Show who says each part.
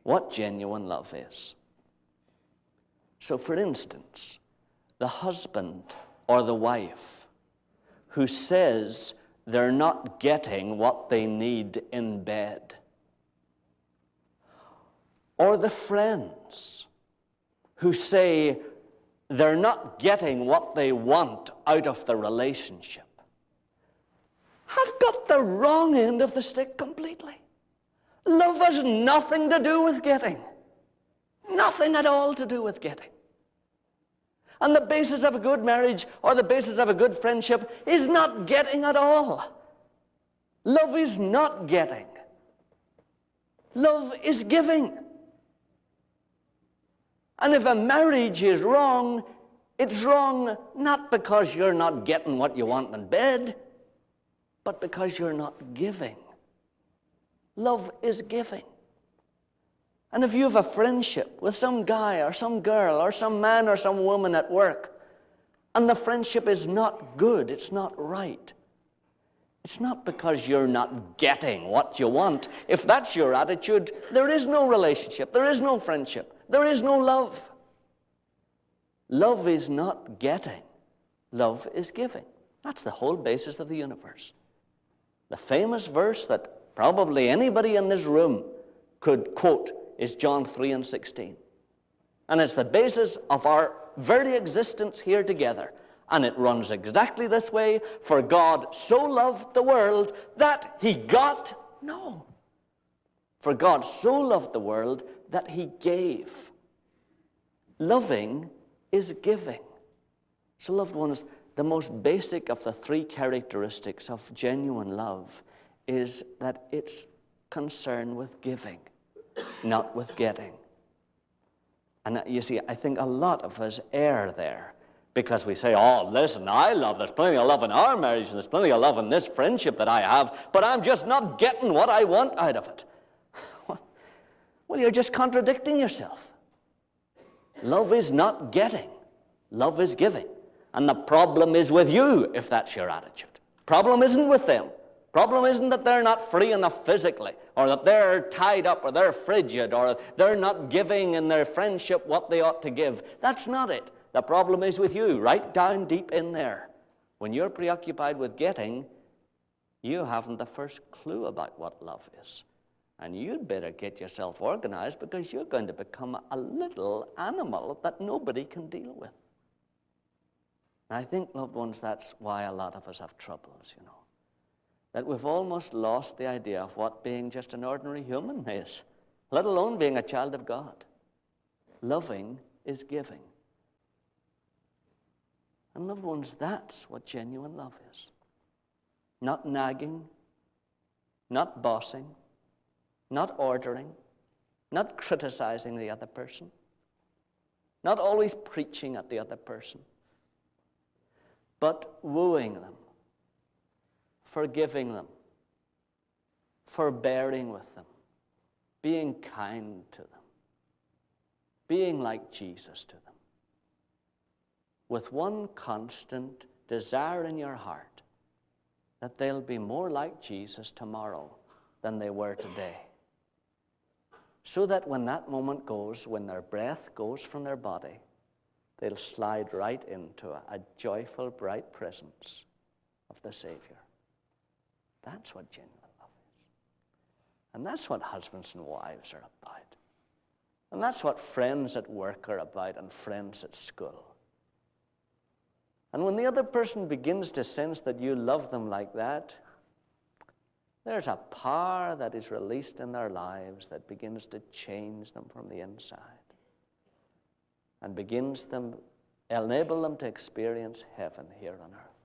Speaker 1: what genuine love is. So, for instance, the husband or the wife who says they're not getting what they need in bed, or the friends who say they're not getting what they want out of the relationship, have got the wrong end of the stick completely. Love has nothing to do with getting. Nothing at all to do with getting. And the basis of a good marriage or the basis of a good friendship is not getting at all. Love is not getting. Love is giving. And if a marriage is wrong, it's wrong not because you're not getting what you want in bed, but because you're not giving. Love is giving. And if you have a friendship with some guy or some girl or some man or some woman at work, and the friendship is not good, it's not right, it's not because you're not getting what you want. If that's your attitude, there is no relationship, there is no friendship, there is no love. Love is not getting. Love is giving. That's the whole basis of the universe. The famous verse that probably anybody in this room could quote is John 3:16. And it's the basis of our very existence here together. And it runs exactly this way: for God so loved the world that he got, no. For God so loved the world that he gave. Loving is giving. So, loved ones, the most basic of the three characteristics of genuine love is that it's concerned with giving, not with getting. And you see, I think a lot of us err there because we say, oh, listen, there's plenty of love in our marriage and there's plenty of love in this friendship that I have, but I'm just not getting what I want out of it. Well, you're just contradicting yourself. Love is not getting. Love is giving. And the problem is with you if that's your attitude. Problem isn't with them. Problem isn't that they're not free enough physically, or that they're tied up, or they're frigid, or they're not giving in their friendship what they ought to give. That's not it. The problem is with you, right down deep in there. When you're preoccupied with getting, you haven't the first clue about what love is. And you'd better get yourself organized, because you're going to become a little animal that nobody can deal with. And I think, loved ones, that's why a lot of us have troubles, you know. That we've almost lost the idea of what being just an ordinary human is, let alone being a child of God. Loving is giving. And loved ones, that's what genuine love is. Not nagging, not bossing, not ordering, not criticizing the other person, not always preaching at the other person, but wooing them, forgiving them, forbearing with them, being kind to them, being like Jesus to them, with one constant desire in your heart that they'll be more like Jesus tomorrow than they were today. So that when that moment goes, when their breath goes from their body, they'll slide right into a joyful, bright presence of the Savior. That's what genuine love is. And that's what husbands and wives are about. And that's what friends at work are about and friends at school. And when the other person begins to sense that you love them like that, there's a power that is released in their lives that begins to change them from the inside and begins to enable them to experience heaven here on earth.